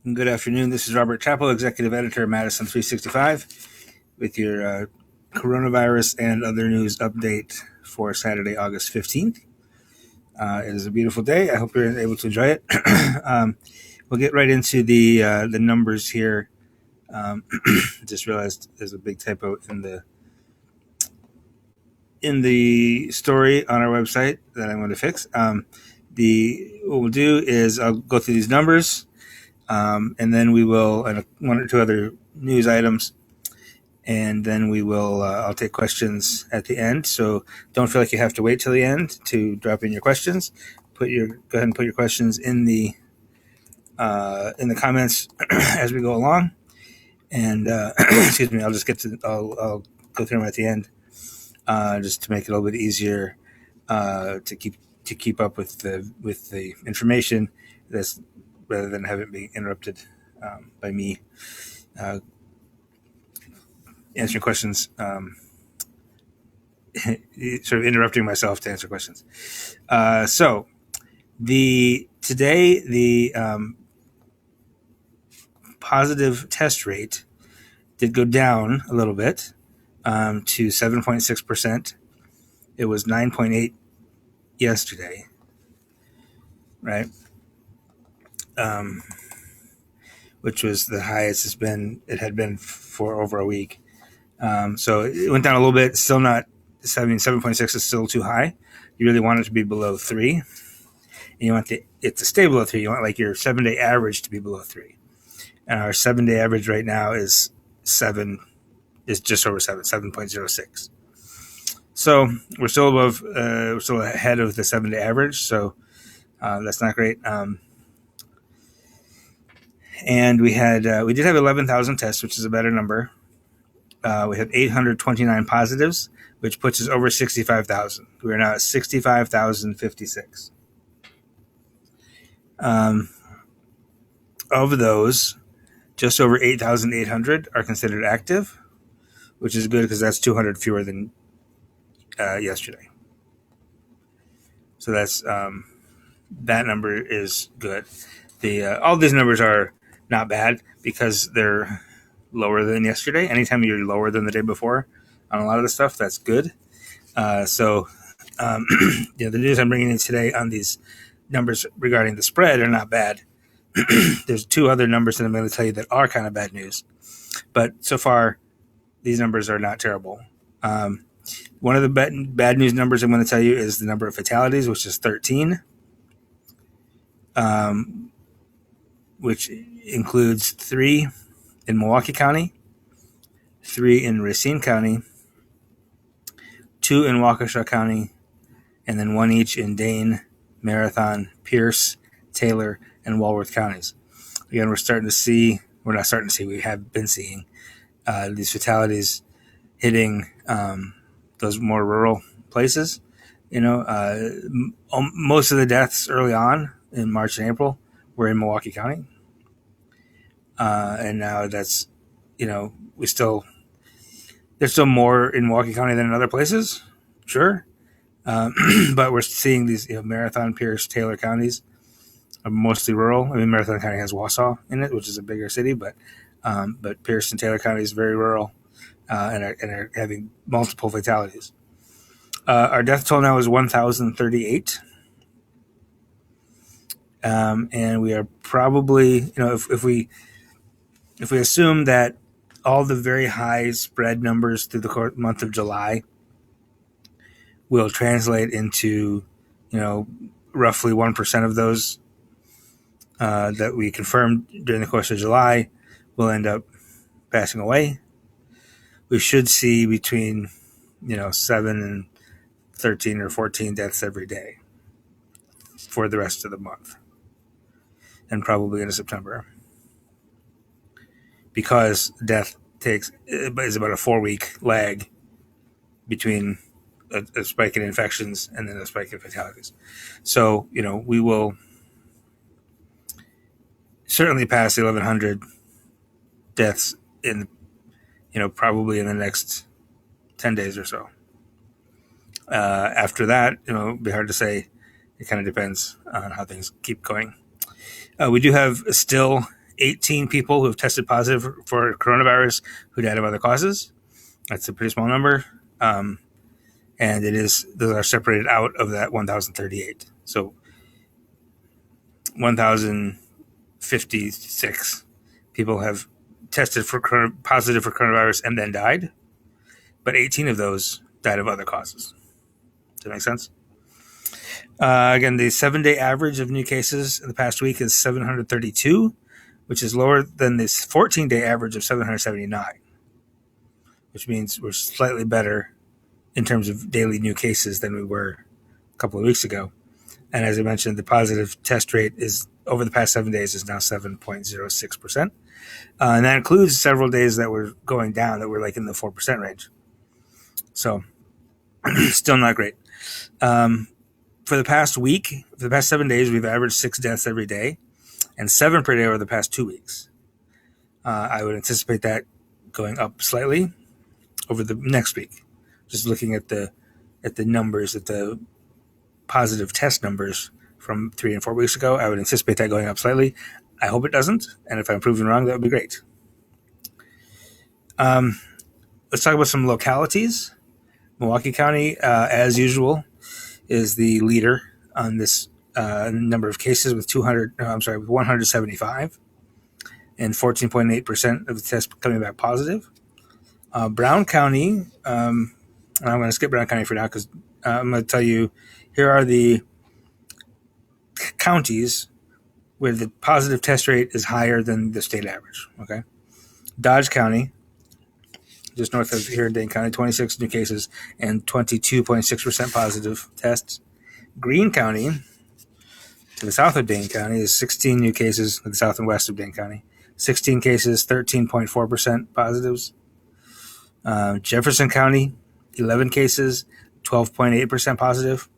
Good afternoon. This is Robert Chappell, Executive Editor of Madison365, with your coronavirus and other news update for Saturday, August 15th. It is a beautiful day. I hope you're able to enjoy it. We'll get right into the numbers here. Just realized there's a big typo in the story on our website that I'm going to fix. What we'll do is I'll go through these numbers. And then we will, and one or two other news items, and then we will, I'll take questions at the end. So don't feel like you have to wait till the end to drop in your questions. Go ahead and put your questions in the comments as we go along. And excuse me, I'll go through them at the end, just to make it a little bit easier to keep up with the information that's rather than have it be interrupted by me answering questions, sort of interrupting myself to answer questions. So today the positive test rate did go down a little bit to 7.6%. It was 9.8 yesterday, right? Which was the highest it had been for over a week. So it went down a little bit. Still not. 7.6 is still too high. You really want it to be below 3, and you want it to stay below 3. You want like your 7-day average to be below 3. And our 7-day average right now is just over 7.06. So we're still above. We're still ahead of the 7-day average. So that's not great. And we did have 11,000 tests, which is a better number. We have 829 positives, which puts us over 65,000. We are now at 65,056. Of those, just over 8,800 are considered active, which is good because that's 200 fewer than yesterday. So that's that number is good. All these numbers are not bad because they're lower than yesterday. Anytime you're lower than the day before on a lot of the stuff, that's good. The news I'm bringing in today on these numbers regarding the spread are not bad. There's two other numbers that I'm going to tell you that are kind of bad news. But so far, these numbers are not terrible. One of the bad news numbers I'm going to tell you is the number of fatalities, which is 13, which includes 3 in Milwaukee County, 3 in Racine County, 2 in Waukesha County, and then 1 each in Dane, Marathon, Pierce, Taylor, and Walworth counties. Again, we have been seeing these fatalities hitting those more rural places. Most of the deaths early on in March and April were in Milwaukee County. And now that's, there's still more in Milwaukee County than in other places, sure. But we're seeing these, Marathon, Pierce, Taylor counties are mostly rural. I mean, Marathon County has Wausau in it, which is a bigger city, but Pierce and Taylor County is very rural and are having multiple fatalities. Our death toll now is 1,038. And we are probably, if we assume that all the very high spread numbers through the month of July will translate into, roughly 1% of those that we confirmed during the course of July will end up passing away. We should see between, 7 and 13 or 14 deaths every day for the rest of the month, and probably into September, because death is about a 4-week lag between a spike in infections and then a spike in fatalities. So, we will certainly pass 1,100 deaths in, probably in the next 10 days or so. After that, it'll be hard to say. It kind of depends on how things keep going. We do have still 18 people who have tested positive for coronavirus who died of other causes. That's a pretty small number. And those are separated out of that 1,038. So 1,056 people have tested positive for coronavirus and then died, but 18 of those died of other causes. Does that make sense? Again, the 7-day average of new cases in the past week is 732, which is lower than this 14-day average of 779, which means we're slightly better in terms of daily new cases than we were a couple of weeks ago. And as I mentioned, the positive test rate is over the past 7 days is now 7.06%. And that includes several days that were going down, that were like in the 4% range. So still not great. For the past week, for the past 7 days, we've averaged 6 deaths every day and 7 per day over the past 2 weeks. I would anticipate that going up slightly over the next week. Just looking at the numbers, at the positive test numbers from 3 and 4 weeks ago, I would anticipate that going up slightly. I hope it doesn't, and if I'm proven wrong, that would be great. Let's talk about some localities. Milwaukee County, as usual, is the leader on this number of cases with 175, and 14.8% of the tests coming back positive. Brown County, I'm going to skip Brown County for now because I'm going to tell you, here are the counties where the positive test rate is higher than the state average. Okay, Dodge County, just north of here in Dane County, 26 new cases and 22.6% positive tests. Greene County, to the south of Dane County, is 16 new cases to the south and west of Dane County. 16 cases, 13.4% positives. Jefferson County, 11 cases, 12.8% positive.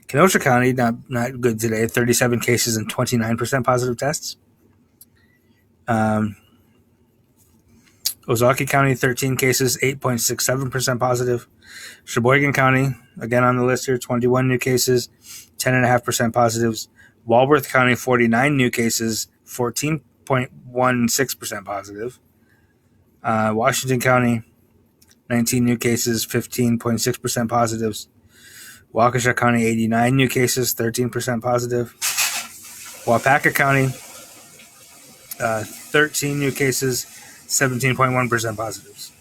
Kenosha County, not good today, 37 cases and 29% positive tests. Ozaukee County, 13 cases, 8.67% positive. Sheboygan County, again on the list here, 21 new cases, 10.5% positives. Walworth County, 49 new cases, 14.16% positive. Washington County, 19 new cases, 15.6% positives. Waukesha County, 89 new cases, 13% positive. Waupaca County, 13 new cases, 17.1% positives.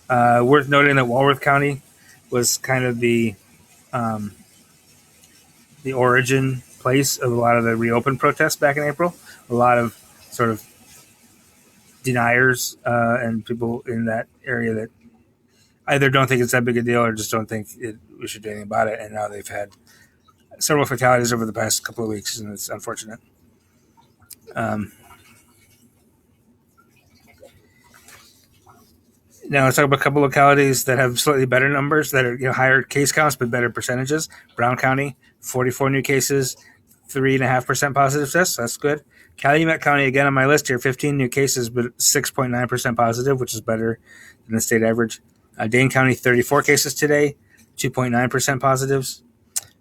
Worth noting that Walworth County was kind of the origin place of a lot of the reopen protests back in April. A lot of sort of deniers and people in that area that either don't think it's that big a deal or just don't think we should do anything about it. And now they've had several fatalities over the past couple of weeks, and it's unfortunate. Now let's talk about a couple localities that have slightly better numbers, that are higher case counts but better percentages. Brown County, 44 new cases, 3.5% positive tests. That's good. Calumet County, again on my list here, 15 new cases but 6.9% positive, which is better than the state average. Dane County, 34 cases today, 2.9% positives.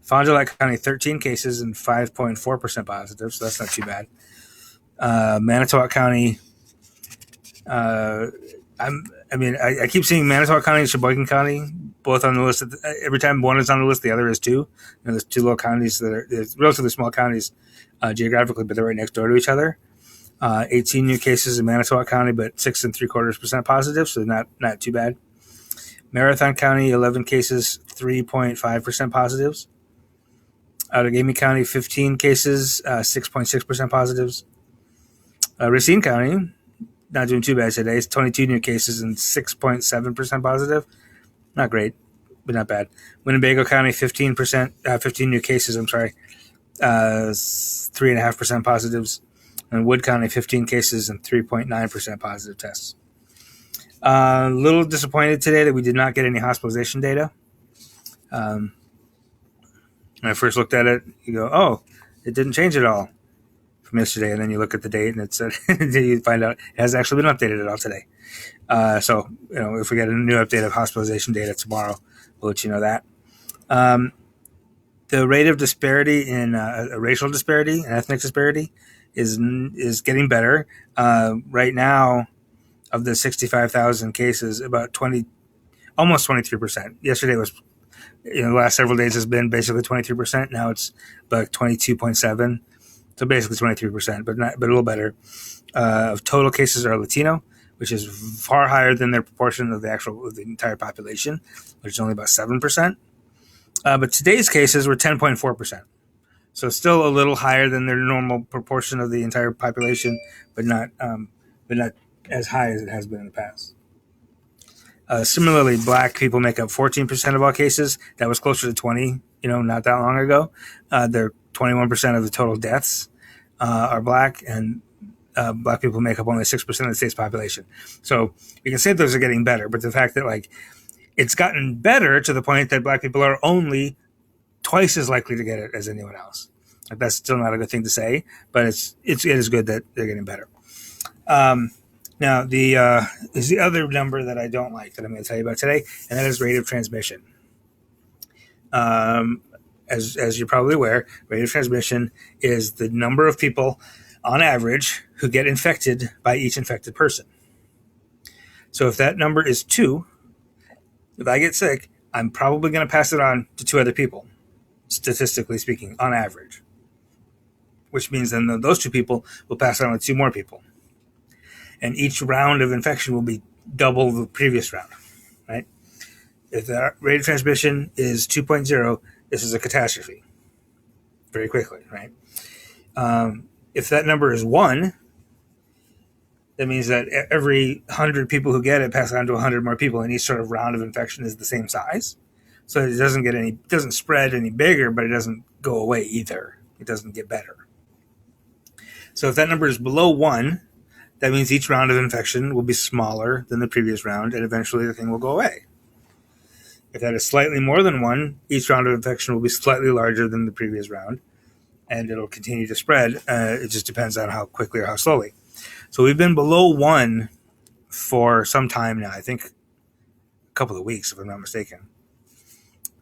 Fond du Lac County, 13 cases and 5.4% positive, so that's not too bad. Manitowoc County, I keep seeing Manitowoc County and Sheboygan County both on the list. Every time one is on the list, the other is too. There's two little counties that are relatively small counties geographically, but they're right next door to each other. 18 new cases in Manitowoc County, but 6.75% positive, so not too bad. Marathon County, 11 cases, 3.5% positives. Outagamie County, 15 cases, 6.6% positives. Racine County, not doing too bad today. It's 22 new cases and 6.7% positive. Not great, but not bad. Winnebago County, 15 new cases, 3.5% positives. And Wood County, 15 cases and 3.9% positive tests. A little disappointed today that we did not get any hospitalization data. When I first looked at it, you go, oh, it didn't change at all from yesterday. And then you look at the date and it said, you find out it hasn't actually been updated at all today. So, if we get a new update of hospitalization data tomorrow, we'll let you know that. The rate of disparity in racial disparity and ethnic disparity is getting better. Right now, of the 65,000 cases, about almost 23%. Yesterday was, the last several days has been basically 23%. Now it's about 22.7. So basically 23%, but a little better. Of total cases are Latino, which is far higher than their proportion of the entire population, which is only about 7%. But today's cases were 10.4%. So still a little higher than their normal proportion of the entire population, but not as high as it has been in the past. Similarly, black people make up 14% of all cases. That was closer to 20, not that long ago. They're 21% of the total deaths are black, and black people make up only 6% of the state's population. So you can say those are getting better, but the fact that it's gotten better to the point that black people are only twice as likely to get it as anyone else. That's still not a good thing to say, but it is good that they're getting better. Now, is the other number that I don't like that I'm going to tell you about today, and that is rate of transmission. As you're probably aware, rate of transmission is the number of people on average who get infected by each infected person. So if that number is 2, if I get sick, I'm probably going to pass it on to 2 other people, statistically speaking, on average. Which means then those 2 people will pass it on to 2 more people. And each round of infection will be double the previous round, right? If the rate of transmission is 2.0, this is a catastrophe very quickly, right? If that number is 1, that means that every 100 people who get it pass it on to 100 more people, and each sort of round of infection is the same size. So it doesn't spread any bigger, but it doesn't go away either. It doesn't get better. So if that number is below 1, that means each round of infection will be smaller than the previous round, and eventually the thing will go away. If that is slightly more than 1, each round of infection will be slightly larger than the previous round, and it'll continue to spread. It just depends on how quickly or how slowly. So we've been below 1 for some time now, I think a couple of weeks, if I'm not mistaken.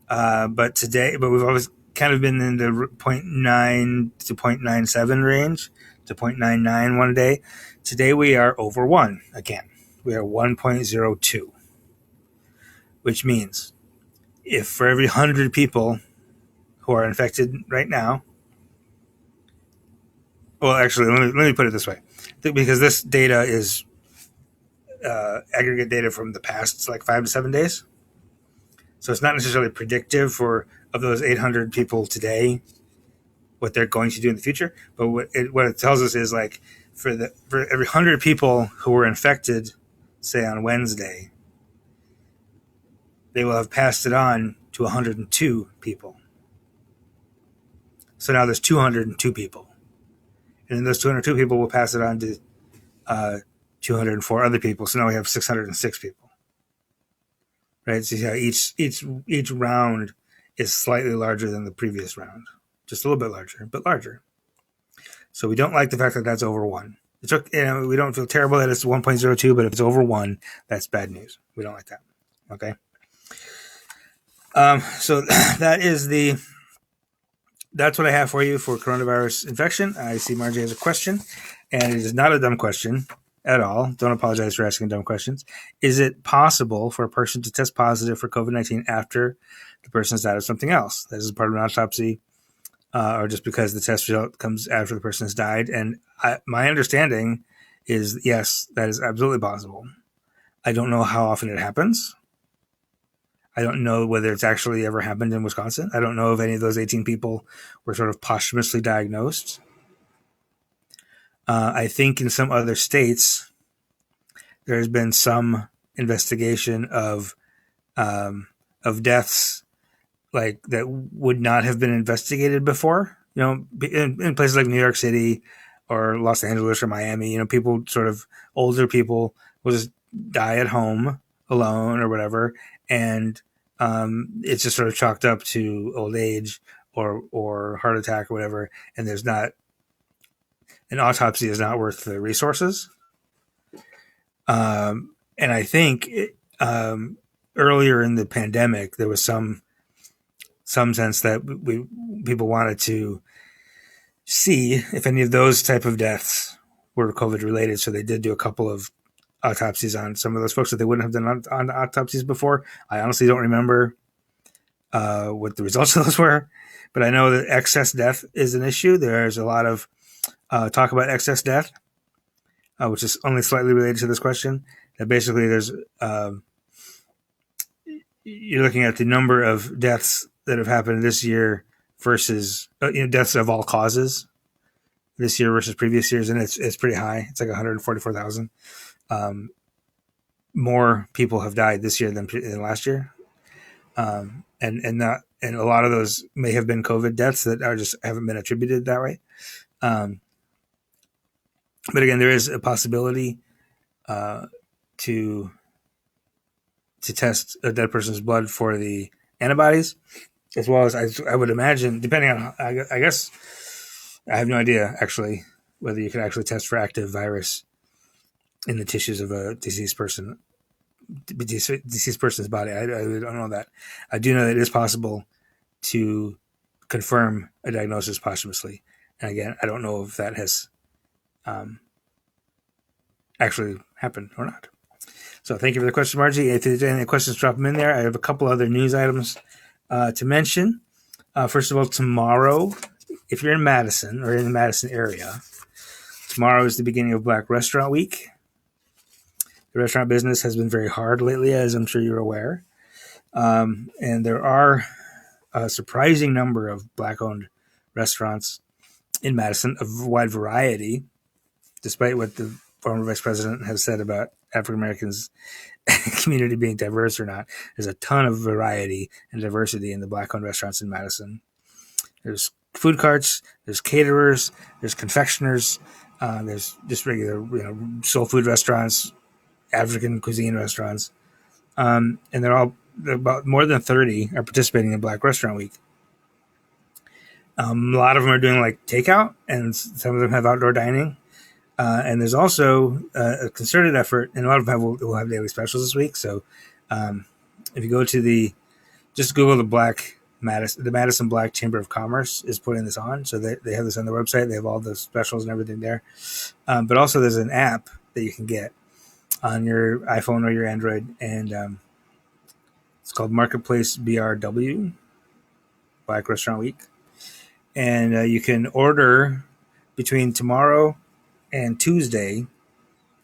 But we've always kind of been in the 0.9 to 0.97 range to 0.99 one day. Today we are over 1 again. We are 1.02, which means if for every 100 people who are infected right now, well, actually, let me put it this way, because this data is aggregate data from the past, 5 to 7 days. So it's not necessarily predictive of those 800 people today, what they're going to do in the future. But what it tells us is for every 100 people who were infected, say on Wednesday, they will have passed it on to 102 people. So now there's 202 people. And then those 202 people will pass it on to 204 other people. So now we have 606 people. Right? So yeah, each round is slightly larger than the previous round. Just a little bit larger, but larger. So we don't like the fact that that's over 1. We don't feel terrible that it's 1.02, but if it's over 1, that's bad news. We don't like that. Okay. So that's what I have for you for coronavirus infection. I see Margie has a question, and it is not a dumb question at all. Don't apologize for asking dumb questions. Is it possible for a person to test positive for COVID-19 after the person has died of something else? This is part of an autopsy, or just because the test result comes after the person has died? And my understanding is, yes, that is absolutely possible. I don't know how often it happens. I don't know whether it's actually ever happened in Wisconsin. I don't know if any of those 18 people were sort of posthumously diagnosed. I think in some other states, there's been some investigation of deaths that would not have been investigated before. In places like New York City or Los Angeles or Miami, people older people will just die at home alone or whatever, and it's just sort of chalked up to old age or heart attack or whatever, and there's not an autopsy is not worth the resources. And I think earlier in the pandemic there was some sense that people wanted to see if any of those type of deaths were COVID related. So they did do a couple of autopsies on some of those folks that they wouldn't have done on autopsies before. I honestly don't remember what the results of those were, but I know that excess death is an issue. There's a lot of talk about excess death, which is only slightly related to this question. That basically there's you're looking at the number of deaths that have happened this year versus deaths of all causes this year versus previous years, and it's pretty high. It's like 144,000. More people have died this year than last year, and a lot of those may have been COVID deaths that are just haven't been attributed that way. But again, there is a possibility to test a dead person's blood for the antibodies, as well as I would imagine, depending on, I guess, I have no idea actually whether you can actually test for active virus in the tissues of a deceased person's body. I don't know that. I do know that it is possible to confirm a diagnosis posthumously. And again, I don't know if that has actually happened or not. So thank you for the question, Margie. If there's any questions, drop them in there. I have a couple other news items to mention. First of all, tomorrow, if you're in Madison or in the Madison area, tomorrow is the beginning of Black Restaurant Week. The restaurant business has been very hard lately, as I'm sure you're aware. And there are a surprising number of Black-owned restaurants in Madison, of a wide variety, despite what the former vice president has said about African Americans community being diverse or not. There's a ton of variety and diversity in the Black-owned restaurants in Madison. There's food carts, there's caterers, there's confectioners, there's just regular soul food restaurants, African cuisine restaurants, and they're about more than 30 are participating in Black Restaurant Week. A lot of them are doing like takeout, and some of them have outdoor dining. And there's also a concerted effort, and a lot of them will have daily specials this week. So if you go to just Google the Madison Black Chamber of Commerce is putting this on. So they have this on their website. They have all the specials and everything there. But also there's an app that you can get on your iPhone or your Android, and it's called Marketplace BRW, Black Restaurant Week. And you can order between tomorrow and Tuesday.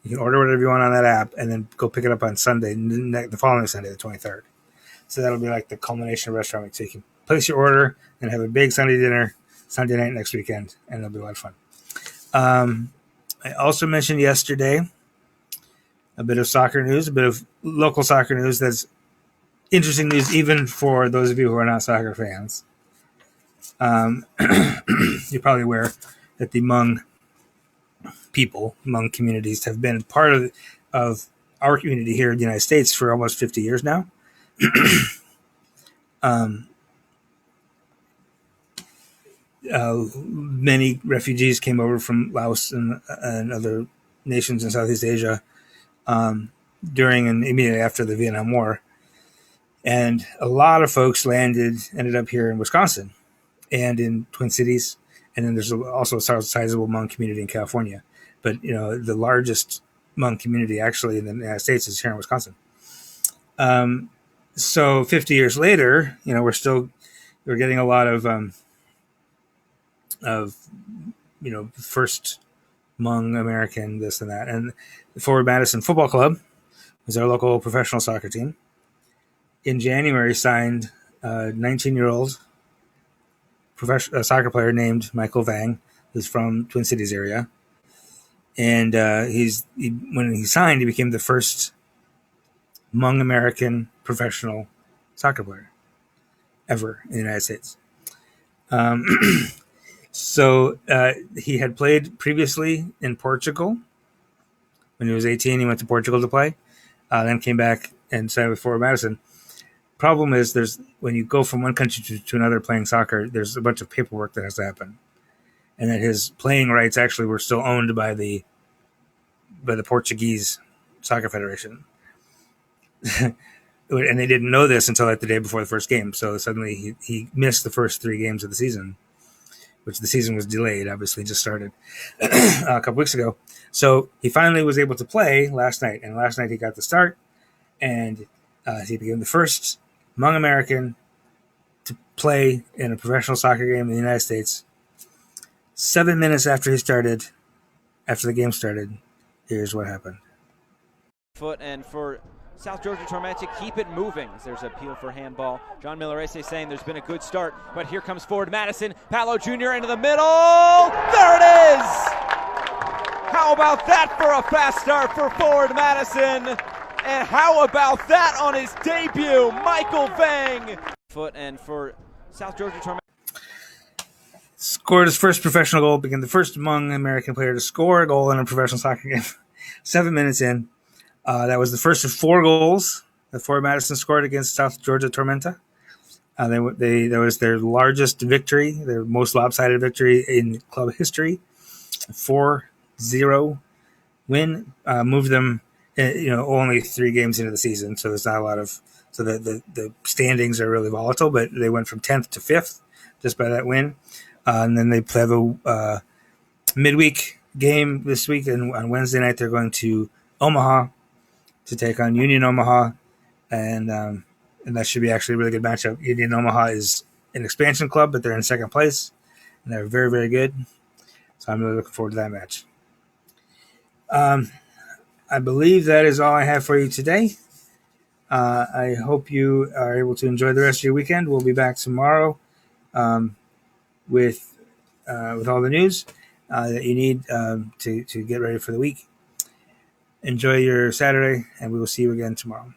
You can order whatever you want on that app and then go pick it up on Sunday, the following Sunday, the 23rd. So that'll be like the culmination of Restaurant Week. So you can place your order and have a big Sunday dinner, Sunday night next weekend, and it'll be a lot of fun. I also mentioned yesterday a bit of soccer news, a bit of local soccer news that's interesting news even for those of you who are not soccer fans. You're probably aware that the Hmong people, Hmong communities, have been part of our community here in the United States for almost 50 years now. Many refugees came over from Laos and other nations in Southeast Asia during and immediately after the Vietnam War. And a lot of folks ended up here in Wisconsin and in Twin Cities. And then there's also a sizable Hmong community in California. But, the largest Hmong community actually in the United States is here in Wisconsin. So 50 years later, we're getting a lot of first Hmong American, this and that. And the Forward Madison Football Club is our local professional soccer team. In January, signed a 19-year-old soccer player named Michael Vang, who's from Twin Cities area. And when he signed, he became the first Hmong American professional soccer player ever in the United States. So he had played previously in Portugal. When he was 18, he went to Portugal to play, then came back and signed with Forward Madison. Problem is, when you go from one country to another playing soccer, there's a bunch of paperwork that has to happen, and that his playing rights actually were still owned by the Portuguese Soccer Federation. And they didn't know this until like the day before the first game. So suddenly he missed the first 3 games of the season which the season was delayed, obviously just started a couple weeks ago. So he finally was able to play last night, and last night he got the start, and he became the first Hmong American to play in a professional soccer game in the United States. 7 minutes after the game started, here's what happened. Foot, and for South Georgia Tormenta, keep it moving. There's an appeal for handball. John Millerese saying there's been a good start, but here comes forward Madison. Paolo Jr. into the middle. There it is! How about that for a fast start for forward Madison? And how about that on his debut, Michael Vang? Foot, and for South Georgia Tormenta. Scored his first professional goal, became the first Hmong American player to score a goal in a professional soccer game. 7 minutes in. That was the first of 4 goals that Forward Madison scored against South Georgia Tormenta. That was their largest victory, their most lopsided victory in club history. 4-0 win. Moved them, only 3 games into the season, so there's not a lot of. So the standings are really volatile, but they went from 10th to 5th just by that win. And then they have a midweek game this week, and on Wednesday night they're going to Omaha to take on Union Omaha, and that should be actually a really good matchup. Union Omaha is an expansion club, but they're in second place, and they're very, very good. So I'm really looking forward to that match. I believe that is all I have for you today. I hope you are able to enjoy the rest of your weekend. We'll be back tomorrow with all the news that you need to get ready for the week. Enjoy your Saturday, and we will see you again tomorrow.